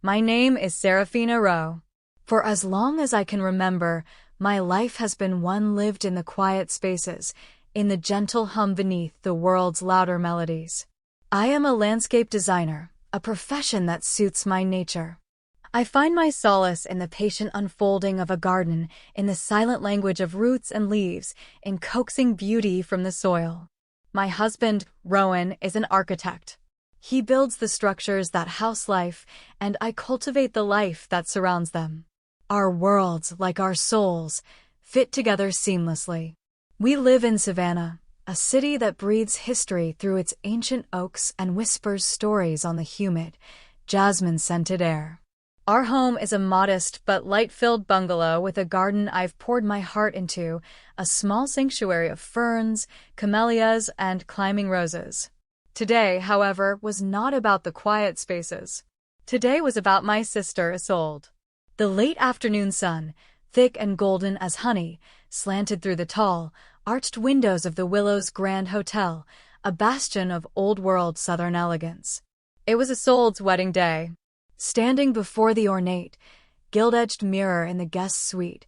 My name is Serafina Rowe. For as long as I can remember, my life has been one lived in the quiet spaces, in the gentle hum beneath the world's louder melodies. I am a landscape designer, a profession that suits my nature. I find my solace in the patient unfolding of a garden, in the silent language of roots and leaves, in coaxing beauty from the soil. My husband, Rowan, is an architect. He builds the structures that house life, and I cultivate the life that surrounds them. Our worlds, like our souls, fit together seamlessly. We live in Savannah, a city that breathes history through its ancient oaks and whispers stories on the humid, jasmine-scented air. Our home is a modest but light-filled bungalow with a garden I've poured my heart into, a small sanctuary of ferns, camellias, and climbing roses. Today, however, was not about the quiet spaces. Today was about my sister Isolde. The late afternoon sun, thick and golden as honey, slanted through the tall, arched windows of the Willow's Grand Hotel, a bastion of old-world Southern elegance. It was Isolde's wedding day. Standing before the ornate, gilt-edged mirror in the guest suite,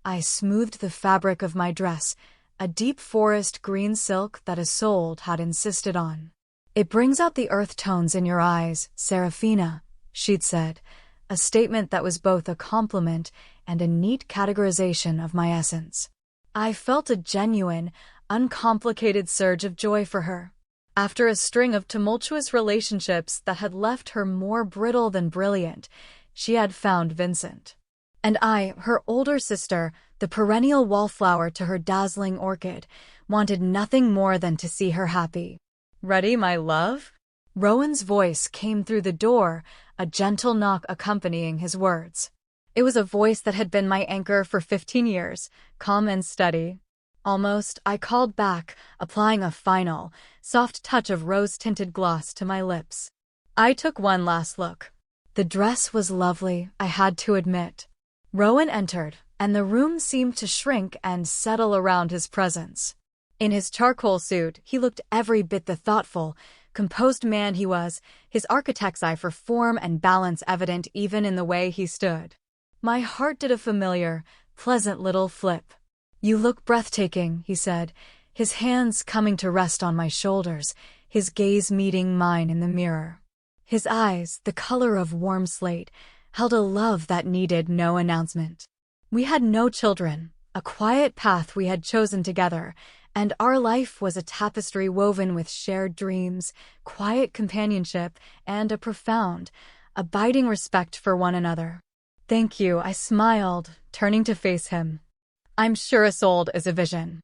I smoothed the fabric of my dress, a deep forest green silk that Isolde had insisted on. "It brings out the earth tones in your eyes, Serafina," she'd said, a statement that was both a compliment and a neat categorization of my essence. I felt a genuine, uncomplicated surge of joy for her. After a string of tumultuous relationships that had left her more brittle than brilliant, she had found Vincent. And I, her older sister, the perennial wallflower to her dazzling orchid, wanted nothing more than to see her happy. "Ready, my love?" Rowan's voice came through the door, a gentle knock accompanying his words. It was a voice that had been my anchor for 15 years, calm and steady. Almost, I called back, applying a final, soft touch of rose-tinted gloss to my lips. I took one last look. The dress was lovely, I had to admit. Rowan entered, and the room seemed to shrink and settle around his presence. In his charcoal suit, he looked every bit the thoughtful, composed man he was, his architect's eye for form and balance evident even in the way he stood. My heart did a familiar, pleasant little flip. "You look breathtaking," he said, his hands coming to rest on my shoulders, his gaze meeting mine in the mirror. His eyes, the color of warm slate, held a love that needed no announcement. We had no children, a quiet path we had chosen together, and our life was a tapestry woven with shared dreams, quiet companionship, and a profound, abiding respect for one another. "Thank you," I smiled, turning to face him. "I'm sure Isolde is a vision.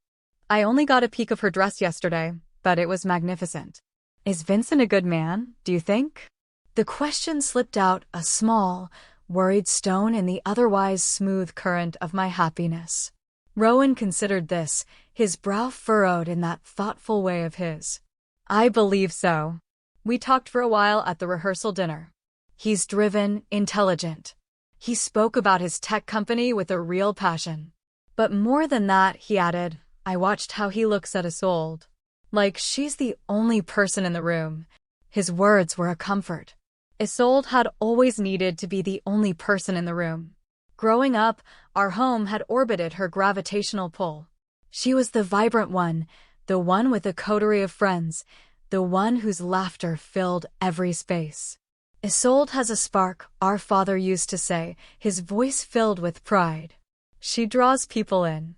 I only got a peek of her dress yesterday, but it was magnificent. Is Vincent a good man, do you think?" The question slipped out, a small, worried stone in the otherwise smooth current of my happiness. Rowan considered this, his brow furrowed in that thoughtful way of his. "I believe so. We talked for a while at the rehearsal dinner. He's driven, intelligent. He spoke about his tech company with a real passion. But more than that," he added, "I watched how he looks at Isolde. Like she's the only person in the room." His words were a comfort. Isolde had always needed to be the only person in the room. Growing up, our home had orbited her gravitational pull. She was the vibrant one, the one with a coterie of friends, the one whose laughter filled every space. "Isolde has a spark," our father used to say, his voice filled with pride. "She draws people in."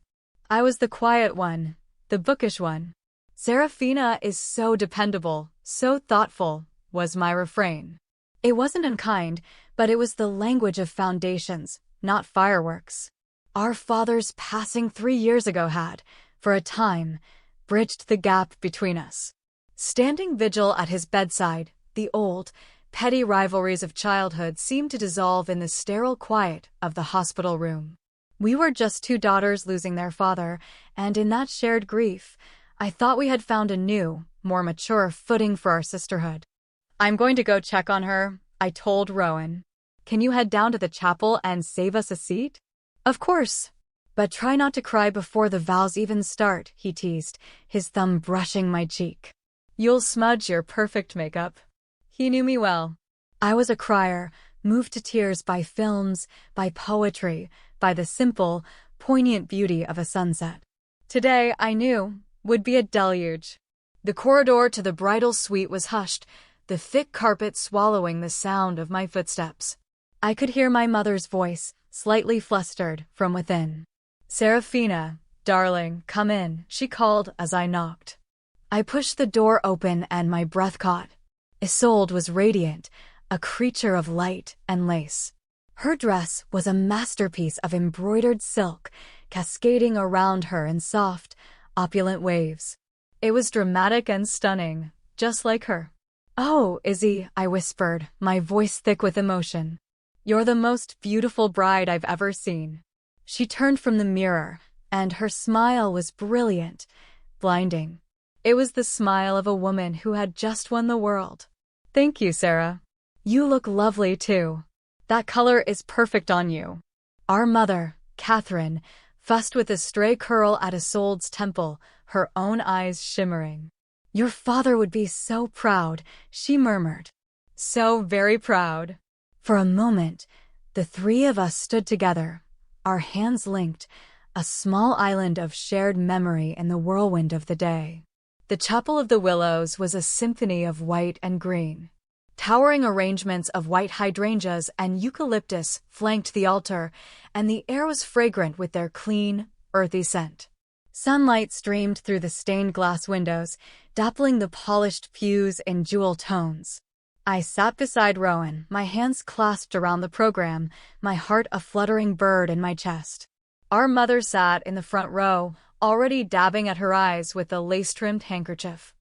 I was the quiet one, the bookish one. "Serafina is so dependable, so thoughtful," was my refrain. It wasn't unkind, but it was the language of foundations, not fireworks. Our father's passing 3 years ago had, for a time, bridged the gap between us. Standing vigil at his bedside, the old, petty rivalries of childhood seemed to dissolve in the sterile quiet of the hospital room. We were just 2 daughters losing their father, and in that shared grief, I thought we had found a new, more mature footing for our sisterhood. "I'm going to go check on her," I told Rowan. "Can you head down to the chapel and save us a seat?" "Of course. But try not to cry before the vows even start," he teased, his thumb brushing my cheek. "You'll smudge your perfect makeup." He knew me well. I was a crier, moved to tears by films, by poetry, by the simple, poignant beauty of a sunset. Today, I knew, would be a deluge. The corridor to the bridal suite was hushed, the thick carpet swallowing the sound of my footsteps. I could hear my mother's voice, slightly flustered, from within. "Serafina, darling, come in," she called as I knocked. I pushed the door open and my breath caught. Isolde was radiant, a creature of light and lace. Her dress was a masterpiece of embroidered silk, cascading around her in soft, opulent waves. It was dramatic and stunning, just like her. "Oh, Izzy," I whispered, my voice thick with emotion. "You're the most beautiful bride I've ever seen." She turned from the mirror, and her smile was brilliant, blinding. It was the smile of a woman who had just won the world. "Thank you, Sarah. You look lovely, too. That color is perfect on you." Our mother, Catherine, fussed with a stray curl at Isolde's temple, her own eyes shimmering. "Your father would be so proud," she murmured. "So very proud." For a moment, the three of us stood together, our hands linked, a small island of shared memory in the whirlwind of the day. The Chapel of the Willows was a symphony of white and green. Towering arrangements of white hydrangeas and eucalyptus flanked the altar, and the air was fragrant with their clean, earthy scent. Sunlight streamed through the stained glass windows, dappling the polished pews in jewel tones. I sat beside Rowan, my hands clasped around the program, my heart a fluttering bird in my chest. Our mother sat in the front row, already dabbing at her eyes with a lace-trimmed handkerchief.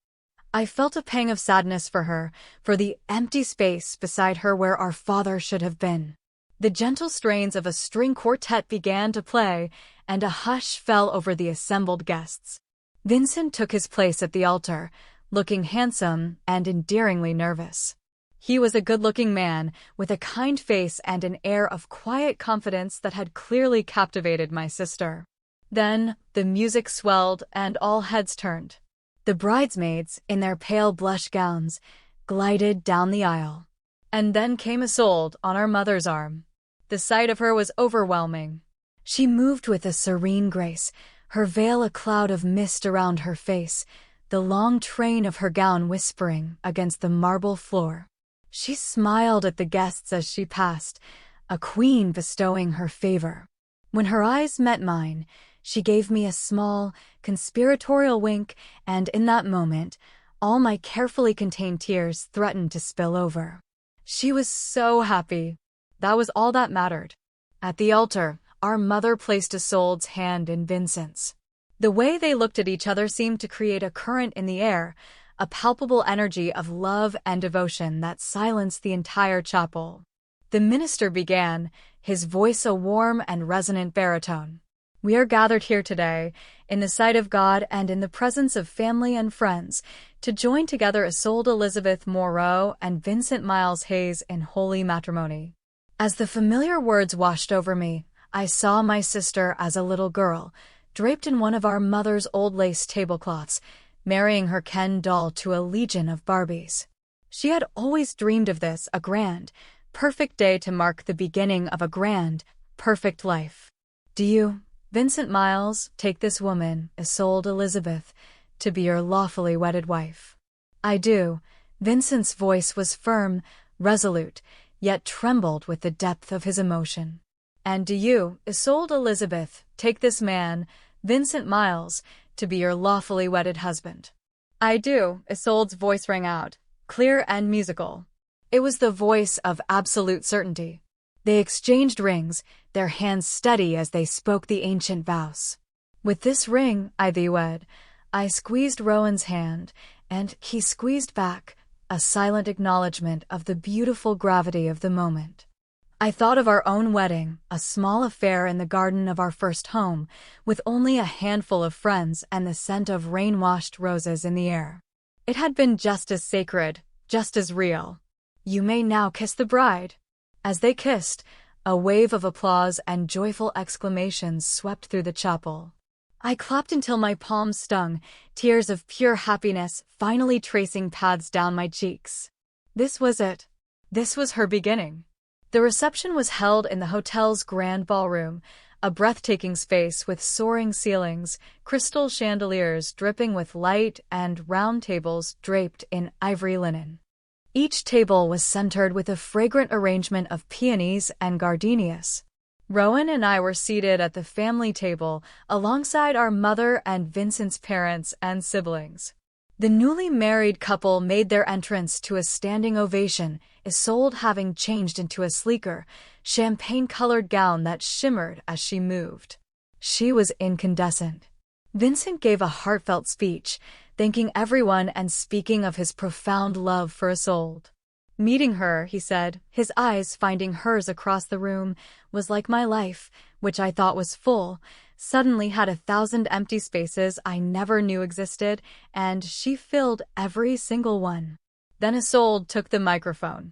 I felt a pang of sadness for her, for the empty space beside her where our father should have been. The gentle strains of a string quartet began to play, and a hush fell over the assembled guests. Vincent took his place at the altar, looking handsome and endearingly nervous. He was a good-looking man, with a kind face and an air of quiet confidence that had clearly captivated my sister. Then, the music swelled and all heads turned. The bridesmaids, in their pale blush gowns, glided down the aisle. And then came Isolde on our mother's arm. The sight of her was overwhelming. She moved with a serene grace, her veil a cloud of mist around her face, the long train of her gown whispering against the marble floor. She smiled at the guests as she passed, a queen bestowing her favor. When her eyes met mine, she gave me a small, conspiratorial wink, and in that moment, all my carefully contained tears threatened to spill over. She was so happy. That was all that mattered. At the altar, our mother placed Isolde's hand in Vincent's. The way they looked at each other seemed to create a current in the air, a palpable energy of love and devotion that silenced the entire chapel. The minister began, his voice a warm and resonant baritone. "We are gathered here today, in the sight of God and in the presence of family and friends, to join together Isolde Elizabeth Moreau and Vincent Miles Hayes in holy matrimony." As the familiar words washed over me, I saw my sister as a little girl, draped in one of our mother's old lace tablecloths, marrying her Ken doll to a legion of Barbies. She had always dreamed of this, a grand, perfect day to mark the beginning of a grand, perfect life. "Do you, Vincent Miles, take this woman, Isolde Elizabeth, to be your lawfully wedded wife?" "I do." Vincent's voice was firm, resolute, yet trembled with the depth of his emotion. "And do you, Isolde Elizabeth, take this man, Vincent Miles, to be your lawfully wedded husband?" "I do," Isolde's voice rang out, clear and musical. It was the voice of absolute certainty. They exchanged rings, their hands steady as they spoke the ancient vows. "With this ring I thee wed." I squeezed Rowan's hand, and he squeezed back, a silent acknowledgement of the beautiful gravity of the moment. I thought of our own wedding, a small affair in the garden of our first home, with only a handful of friends and the scent of rain-washed roses in the air. It had been just as sacred, just as real. "You may now kiss the bride." As they kissed, a wave of applause and joyful exclamations swept through the chapel. I clapped until my palms stung, tears of pure happiness finally tracing paths down my cheeks. This was it. This was her beginning. The reception was held in the hotel's grand ballroom, a breathtaking space with soaring ceilings, crystal chandeliers dripping with light, and round tables draped in ivory linen. Each table was centered with a fragrant arrangement of peonies and gardenias. Rowan and I were seated at the family table alongside our mother and Vincent's parents and siblings. The newly married couple made their entrance to a standing ovation, Isolde having changed into a sleeker, champagne-colored gown that shimmered as she moved. She was incandescent. Vincent gave a heartfelt speech, thanking everyone and speaking of his profound love for Isolde. Meeting her, he said, his eyes finding hers across the room, was like my life, which I thought was full, suddenly had 1,000 empty spaces I never knew existed, and she filled every single one. Then Isolde took the microphone.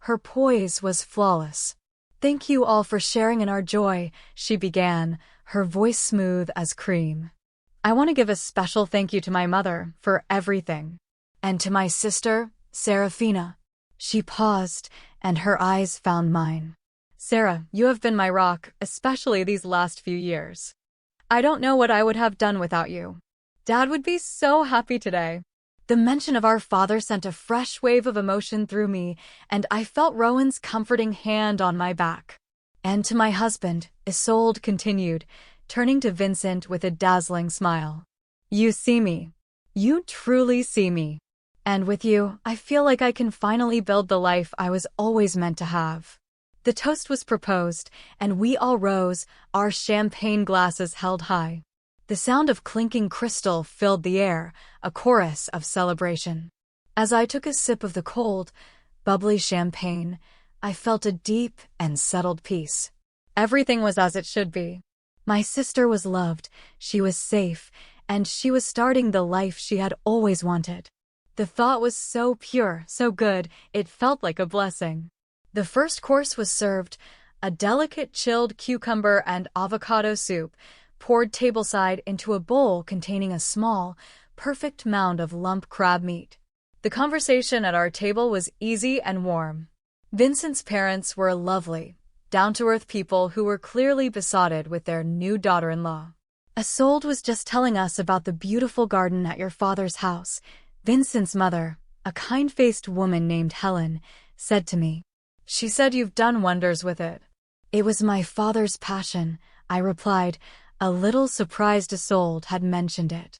Her poise was flawless. "Thank you all for sharing in our joy," she began, her voice smooth as cream. "I want to give a special thank you to my mother for everything. And to my sister, Serafina." She paused, and her eyes found mine. "Sarah, you have been my rock, especially these last few years. I don't know what I would have done without you. Dad would be so happy today." The mention of our father sent a fresh wave of emotion through me, and I felt Rowan's comforting hand on my back. "And to my husband," Isolde continued, turning to Vincent with a dazzling smile. "You see me. You truly see me. And with you, I feel like I can finally build the life I was always meant to have." The toast was proposed, and we all rose, our champagne glasses held high. The sound of clinking crystal filled the air, a chorus of celebration. As I took a sip of the cold, bubbly champagne, I felt a deep and settled peace. Everything was as it should be. My sister was loved, she was safe, and she was starting the life she had always wanted. The thought was so pure, so good, it felt like a blessing. The first course was served, a delicate chilled cucumber and avocado soup, poured tableside into a bowl containing a small, perfect mound of lump crab meat. The conversation at our table was easy and warm. Vincent's parents were lovely, down-to-earth people who were clearly besotted with their new daughter-in-law. "Isolde was just telling us about the beautiful garden at your father's house," Vincent's mother, a kind-faced woman named Helen, said to me. "She said you've done wonders with it." "It was my father's passion," I replied, a little surprised Isolde had mentioned it.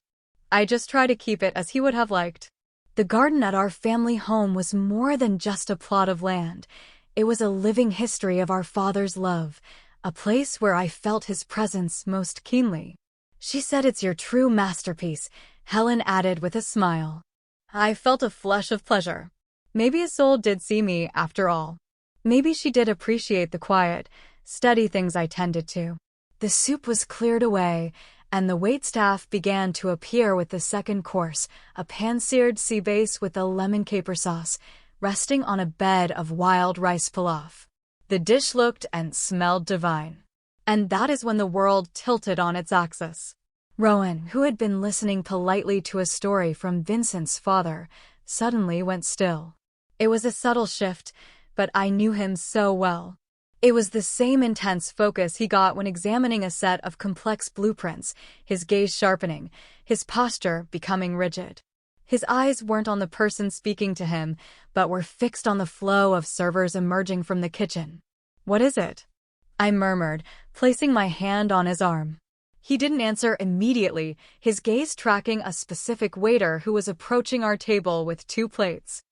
"I just try to keep it as he would have liked." The garden at our family home was more than just a plot of land. It was a living history of our father's love, a place where I felt his presence most keenly. "She said it's your true masterpiece," Helen added with a smile. I felt a flush of pleasure. Maybe Isolde did see me after all. Maybe she did appreciate the quiet, steady things I tended to. The soup was cleared away, and the waitstaff began to appear with the second course, a pan-seared sea bass with a lemon caper sauce, resting on a bed of wild rice pilaf. The dish looked and smelled divine. And that is when the world tilted on its axis. Rowan, who had been listening politely to a story from Vincent's father, suddenly went still. It was a subtle shift, but I knew him so well. It was the same intense focus he got when examining a set of complex blueprints, his gaze sharpening, his posture becoming rigid. His eyes weren't on the person speaking to him, but were fixed on the flow of servers emerging from the kitchen. "What is it?" I murmured, placing my hand on his arm. He didn't answer immediately, his gaze tracking a specific waiter who was approaching our table with 2 plates.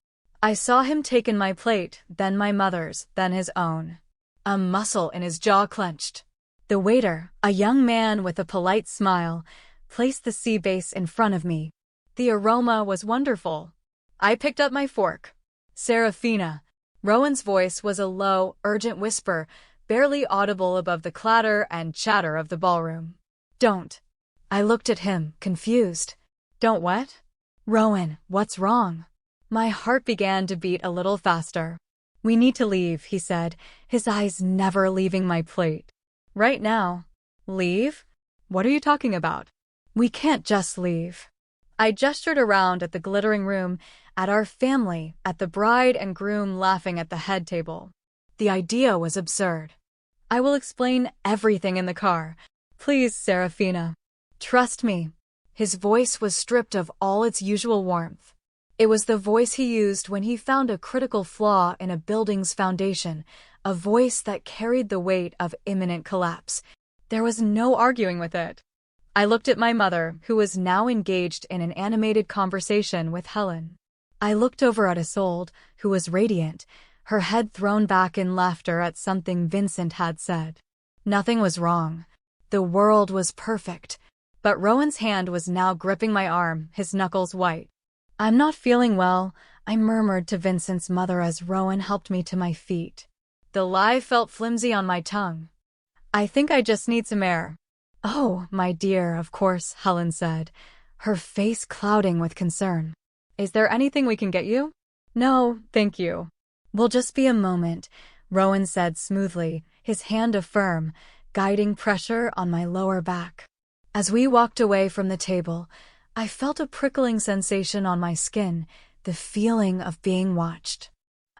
I saw him take in my plate, then my mother's, then his own. A muscle in his jaw clenched. The waiter, a young man with a polite smile, placed the sea bass in front of me. The aroma was wonderful. I picked up my fork. "Serafina." Rowan's voice was a low, urgent whisper, barely audible above the clatter and chatter of the ballroom. "Don't." I looked at him, confused. "Don't what?" "Rowan, what's wrong?" My heart began to beat a little faster. "We need to leave," he said, his eyes never leaving my plate. "Right now?" "Leave? What are you talking about?" "We can't just leave." I gestured around at the glittering room, at our family, at the bride and groom laughing at the head table. The idea was absurd. I will explain everything in the car. Please, Serafina. Trust me. His voice was stripped of all its usual warmth. It was the voice he used when he found a critical flaw in a building's foundation, a voice that carried the weight of imminent collapse. There was no arguing with it. I looked at my mother, who was now engaged in an animated conversation with Helen. I looked over at Isolde, who was radiant, her head thrown back in laughter at something Vincent had said. Nothing was wrong. The world was perfect. But Rowan's hand was now gripping my arm, his knuckles white. I'm not feeling well, I murmured to Vincent's mother as Rowan helped me to my feet. The lie felt flimsy on my tongue. I think I just need some air. Oh, my dear, of course, Helen said, her face clouding with concern. Is there anything we can get you? No, thank you. We'll just be a moment, Rowan said smoothly, his hand firm, guiding pressure on my lower back. As we walked away from the table, I felt a prickling sensation on my skin, the feeling of being watched.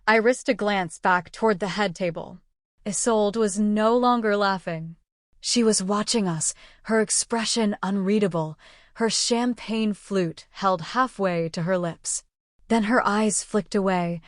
I risked a glance back toward the head table. Isolde was no longer laughing. She was watching us, her expression unreadable, her champagne flute held halfway to her lips. Then her eyes flicked away,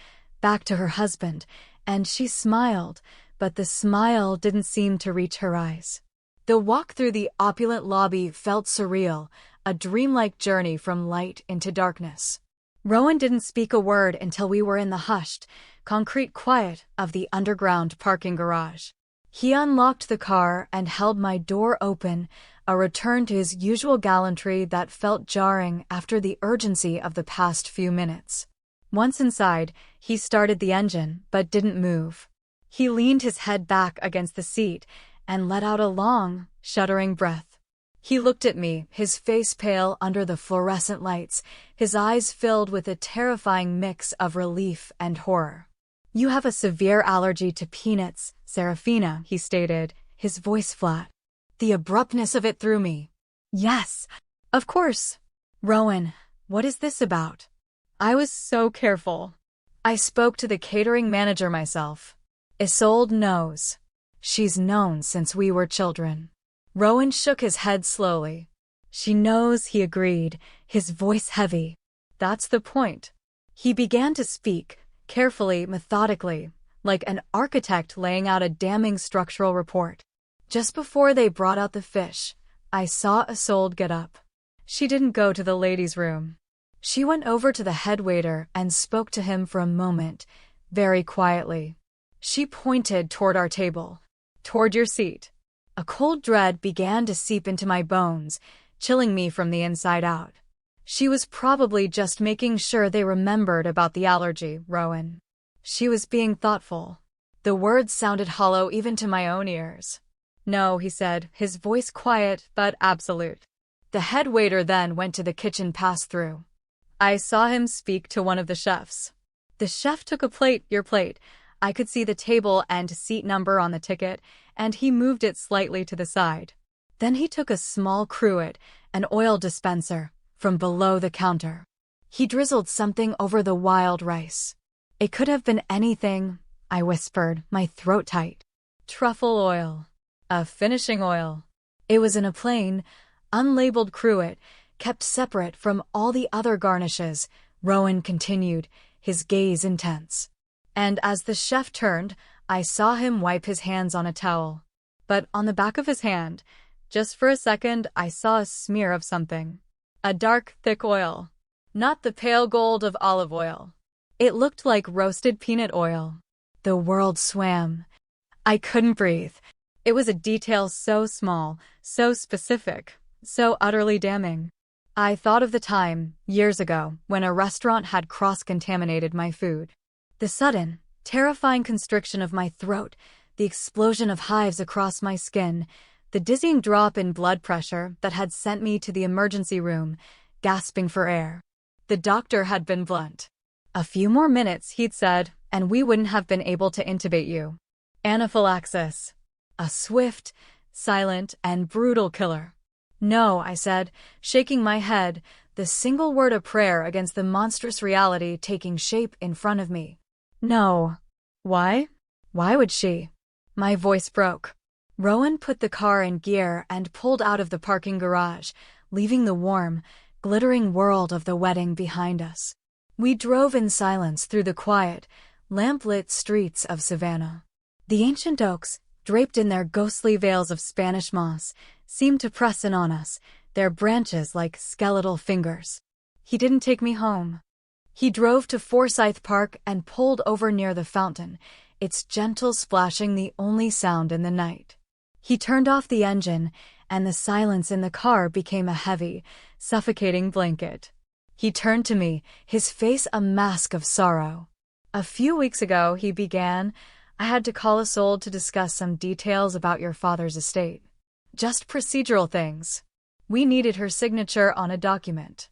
back to her husband, and she smiled, but the smile didn't seem to reach her eyes. The walk through the opulent lobby felt surreal, a dreamlike journey from light into darkness. Rowan didn't speak a word until we were in the hushed, concrete quiet of the underground parking garage. He unlocked the car and held my door open, a return to his usual gallantry that felt jarring after the urgency of the past few minutes. Once inside, he started the engine, but didn't move. He leaned his head back against the seat and let out a long, shuddering breath. He looked at me, his face pale under the fluorescent lights, his eyes filled with a terrifying mix of relief and horror. You have a severe allergy to peanuts, Serafina, he stated, his voice flat. The abruptness of it threw me. Yes, of course. Rowan, what is this about? I was so careful. I spoke to the catering manager myself. Isolde knows. She's known since we were children. Rowan shook his head slowly. She knows, he agreed, his voice heavy. That's the point. He began to speak, carefully, methodically, like an architect laying out a damning structural report. Just before they brought out the fish, I saw Isolde get up. She didn't go to the ladies' room. She went over to the head waiter and spoke to him for a moment, very quietly. She pointed toward our table. Toward your seat. A cold dread began to seep into my bones, chilling me from the inside out. She was probably just making sure they remembered about the allergy, Rowan. She was being thoughtful. The words sounded hollow even to my own ears. No, he said, his voice quiet but absolute. The head waiter then went to the kitchen pass-through. I saw him speak to one of the chefs. The chef took a plate, your plate. I could see the table and seat number on the ticket, and he moved it slightly to the side. Then he took a small cruet, an oil dispenser, from below the counter. He drizzled something over the wild rice. It could have been anything, I whispered, my throat tight. Truffle oil. A finishing oil. It was in a plain, unlabeled cruet, kept separate from all the other garnishes, Rowan continued, his gaze intense. And as the chef turned, I saw him wipe his hands on a towel. But on the back of his hand, just for a second, I saw a smear of something. A dark, thick oil. Not the pale gold of olive oil. It looked like roasted peanut oil. The world swam. I couldn't breathe. It was a detail so small, so specific, so utterly damning. I thought of the time, years ago, when a restaurant had cross-contaminated my food. The sudden, terrifying constriction of my throat, the explosion of hives across my skin, the dizzying drop in blood pressure that had sent me to the emergency room, gasping for air. The doctor had been blunt. A few more minutes, he'd said, and we wouldn't have been able to intubate you. Anaphylaxis. A swift, silent, and brutal killer. No, I said, shaking my head, the single word of prayer against the monstrous reality taking shape in front of me. No. Why? Why would she? My voice broke. Rowan put the car in gear and pulled out of the parking garage, leaving the warm, glittering world of the wedding behind us. We drove in silence through the quiet, lamp-lit streets of Savannah. The ancient oaks, draped in their ghostly veils of Spanish moss, seemed to press in on us, their branches like skeletal fingers. He didn't take me home. He drove to Forsyth Park and pulled over near the fountain, its gentle splashing the only sound in the night. He turned off the engine, and the silence in the car became a heavy, suffocating blanket. He turned to me, his face a mask of sorrow. A few weeks ago, he began, I had to call Isolde to discuss some details about your father's estate. Just procedural things. We needed her signature on a document.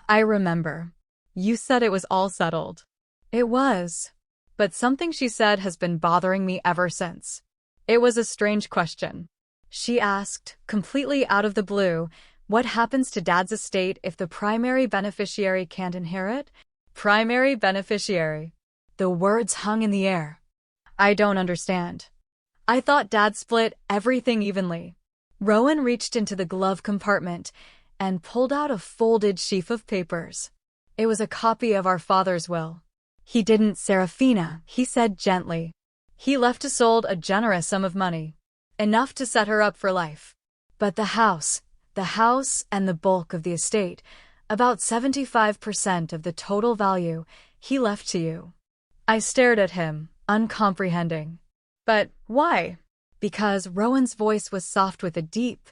I remember. You said it was all settled. It was. But something she said has been bothering me ever since. It was a strange question. She asked, completely out of the blue, what happens to Dad's estate if the primary beneficiary can't inherit? Primary beneficiary. The words hung in the air. I don't understand. I thought Dad split everything evenly. Rowan reached into the glove compartment and pulled out a folded sheaf of papers. It was a copy of our father's will. He didn't, Serafina, he said gently. He left Isolde a generous sum of money. Enough to set her up for life. But the house and the bulk of the estate, about 75% of the total value, he left to you. I stared at him, uncomprehending. But why? Because Rowan's voice was soft with a deep,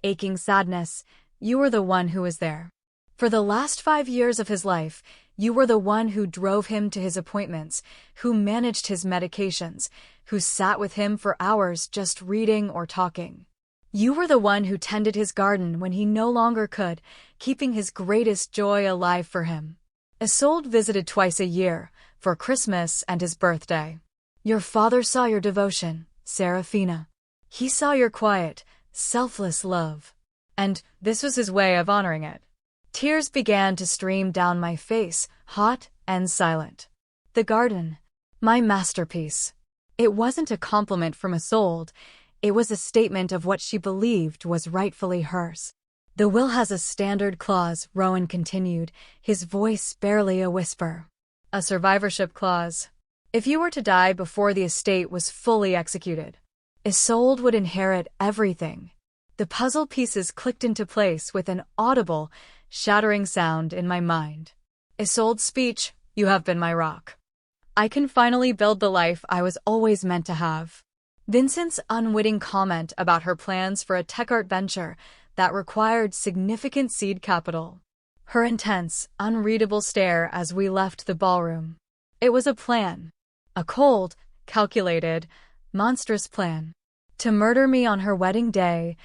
aching sadness. You were the one who was there. For the last 5 years of his life, you were the one who drove him to his appointments, who managed his medications, who sat with him for hours just reading or talking. You were the one who tended his garden when he no longer could, keeping his greatest joy alive for him. Isolde visited twice a year, for Christmas and his birthday. Your father saw your devotion, Serafina. He saw your quiet, selfless love. And this was his way of honoring it. Tears began to stream down my face, hot and silent. The garden, my masterpiece. It wasn't a compliment from Isolde. It was a statement of what she believed was rightfully hers. The will has a standard clause, Rowan continued, his voice barely a whisper. A survivorship clause. If you were to die before the estate was fully executed, Isolde would inherit everything. The puzzle pieces clicked into place with an audible, shattering sound in my mind. Isolde's speech, you have been my rock. I can finally build the life I was always meant to have. Vincent's unwitting comment about her plans for a tech art venture that required significant seed capital. Her intense, unreadable stare as we left the ballroom. It was a plan. A cold, calculated, monstrous plan. To murder me on her wedding day,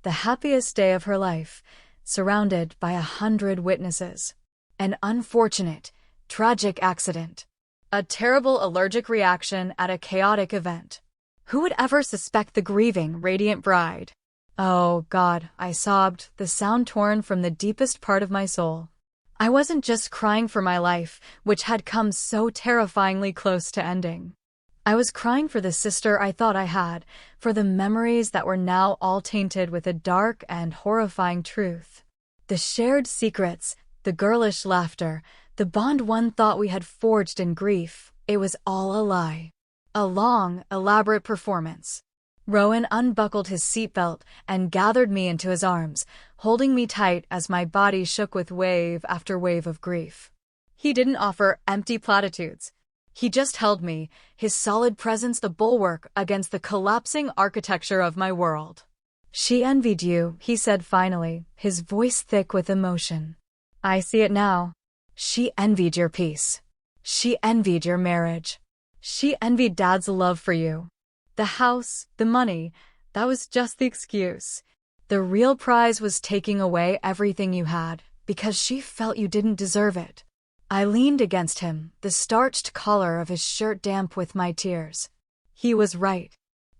the happiest day of her life, surrounded by 100 witnesses. An unfortunate, tragic accident. A terrible allergic reaction at a chaotic event. Who would ever suspect the grieving, radiant bride? Oh, God, I sobbed, the sound torn from the deepest part of my soul. I wasn't just crying for my life, which had come so terrifyingly close to ending. I was crying for the sister I thought I had, for the memories that were now all tainted with a dark and horrifying truth. The shared secrets, the girlish laughter, the bond one thought we had forged in grief, it was all a lie. A long, elaborate performance. Rowan unbuckled his seatbelt and gathered me into his arms, holding me tight as my body shook with wave after wave of grief. He didn't offer empty platitudes. He just held me, his solid presence the bulwark against the collapsing architecture of my world. She envied you, he said finally, his voice thick with emotion. I see it now. She envied your peace. She envied your marriage. She envied Dad's love for you. The house, the money, that was just the excuse. The real prize was taking away everything you had, because she felt you didn't deserve it. I leaned against him, the starched collar of his shirt damp with my tears. He was right.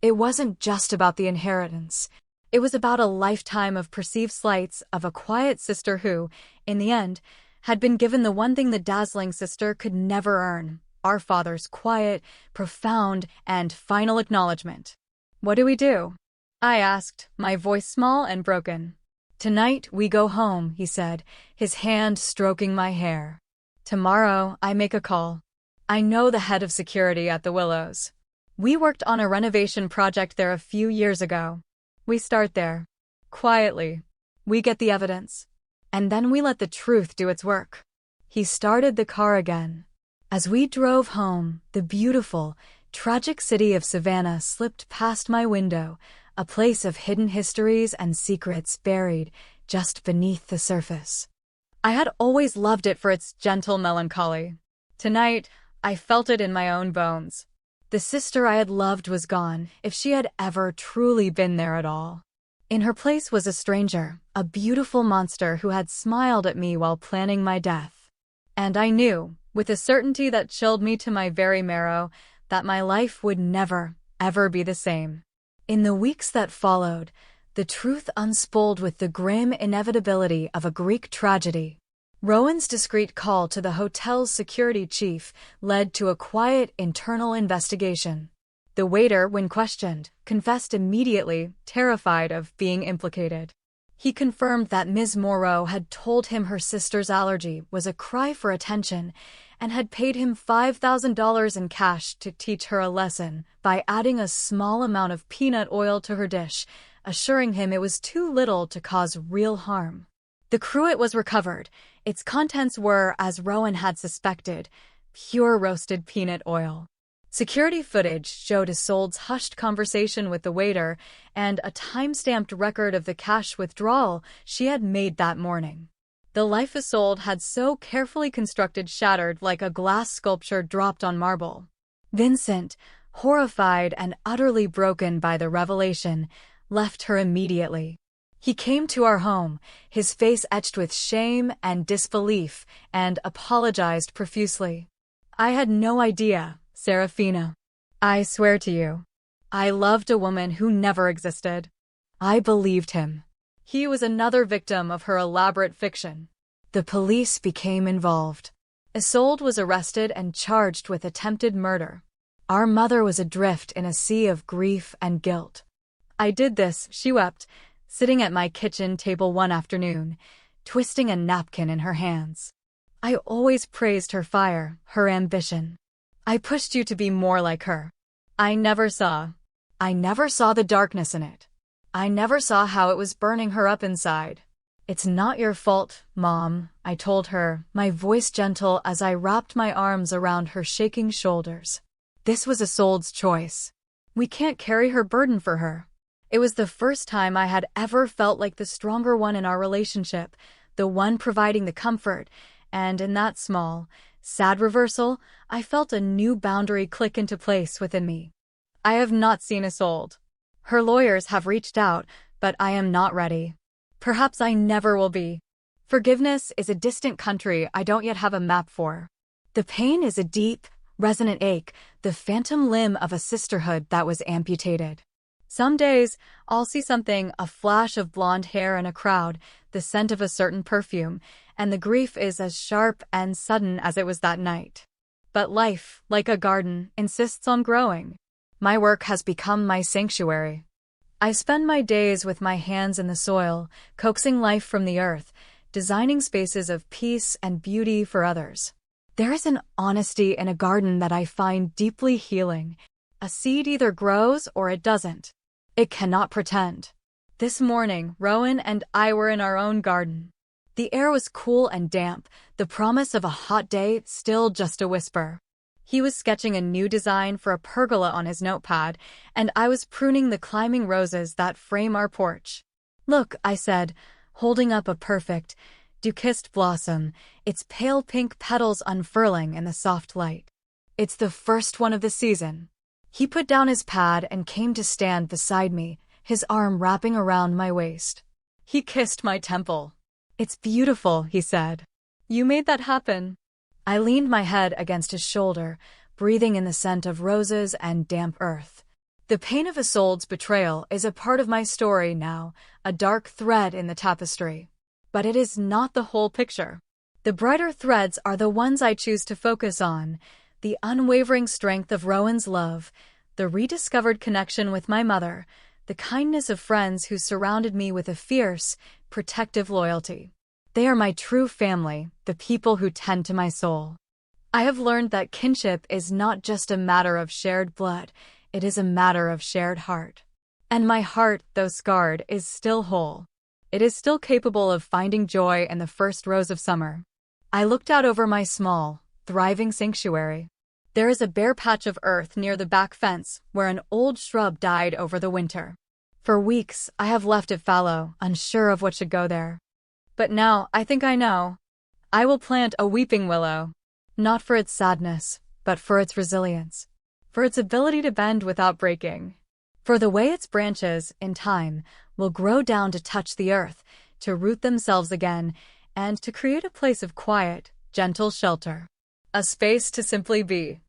It wasn't just about the inheritance. It was about a lifetime of perceived slights of a quiet sister who, in the end, had been given the one thing the dazzling sister could never earn, our father's quiet, profound, and final acknowledgement. "What do we do?" I asked, my voice small and broken. "Tonight we go home," he said, his hand stroking my hair. "Tomorrow I make a call. I know the head of security at the Willows. We worked on a renovation project there a few years ago. We start there. Quietly. We get the evidence. And then we let the truth do its work." He started the car again. As we drove home, the beautiful, tragic city of Savannah slipped past my window, a place of hidden histories and secrets buried just beneath the surface. I had always loved it for its gentle melancholy. Tonight, I felt it in my own bones. The sister I had loved was gone, if she had ever truly been there at all. In her place was a stranger, a beautiful monster who had smiled at me while planning my death. And I knew, with a certainty that chilled me to my very marrow, that my life would never, ever be the same. In the weeks that followed, the truth unspooled with the grim inevitability of a Greek tragedy. Rowan's discreet call to the hotel's security chief led to a quiet internal investigation. The waiter, when questioned, confessed immediately, terrified of being implicated. He confirmed that Ms. Moreau had told him her sister's allergy was a cry for attention and had paid him $5,000 in cash to teach her a lesson by adding a small amount of peanut oil to her dish, assuring him it was too little to cause real harm. The cruet was recovered. Its contents were, as Rowan had suspected, pure roasted peanut oil. Security footage showed Isolde's hushed conversation with the waiter and a time-stamped record of the cash withdrawal she had made that morning. The life Isolde had so carefully constructed shattered like a glass sculpture dropped on marble. Vincent, horrified and utterly broken by the revelation, left her immediately. He came to our home, his face etched with shame and disbelief, and apologized profusely. "I had no idea, Serafina. I swear to you. I loved a woman who never existed." I believed him. He was another victim of her elaborate fiction. The police became involved. Isolde was arrested and charged with attempted murder. Our mother was adrift in a sea of grief and guilt. "I did this," she wept, sitting at my kitchen table one afternoon, twisting a napkin in her hands. "I always praised her fire, her ambition. I pushed you to be more like her. I never saw the darkness in it. I never saw how it was burning her up inside." "It's not your fault, Mom," I told her, my voice gentle as I wrapped my arms around her shaking shoulders. "This was Isolde's choice. We can't carry her burden for her." It was the first time I had ever felt like the stronger one in our relationship, the one providing the comfort, and in that small, sad reversal, I felt a new boundary click into place within me. I have not seen Isolde. Her lawyers have reached out, but I am not ready. Perhaps I never will be. Forgiveness is a distant country I don't yet have a map for. The pain is a deep, resonant ache, the phantom limb of a sisterhood that was amputated. Some days, I'll see something, a flash of blonde hair in a crowd, the scent of a certain perfume, and the grief is as sharp and sudden as it was that night. But life, like a garden, insists on growing. My work has become my sanctuary. I spend my days with my hands in the soil, coaxing life from the earth, designing spaces of peace and beauty for others. There is an honesty in a garden that I find deeply healing. A seed either grows or it doesn't. It cannot pretend. This morning, Rowan and I were in our own garden. The air was cool and damp, the promise of a hot day still just a whisper. He was sketching a new design for a pergola on his notepad, and I was pruning the climbing roses that frame our porch. "Look," I said, holding up a perfect, dew-kissed blossom, its pale pink petals unfurling in the soft light. "It's the first one of the season." He put down his pad and came to stand beside me, his arm wrapping around my waist. He kissed my temple. "It's beautiful," he said. "You made that happen." I leaned my head against his shoulder, breathing in the scent of roses and damp earth. The pain of Isolde's betrayal is a part of my story now, a dark thread in the tapestry. But it is not the whole picture. The brighter threads are the ones I choose to focus on, The unwavering strength of Rowan's love, the rediscovered connection with my mother, the kindness of friends who surrounded me with a fierce, protective loyalty. They are my true family, the people who tend to my soul. I have learned that kinship is not just a matter of shared blood, it is a matter of shared heart. And my heart, though scarred, is still whole. It is still capable of finding joy in the first rose of summer. I looked out over my small, thriving sanctuary. There is a bare patch of earth near the back fence where an old shrub died over the winter. For weeks, I have left it fallow, unsure of what should go there. But now, I think I know. I will plant a weeping willow. Not for its sadness, but for its resilience. For its ability to bend without breaking. For the way its branches, in time, will grow down to touch the earth, to root themselves again, and to create a place of quiet, gentle shelter. A space to simply be.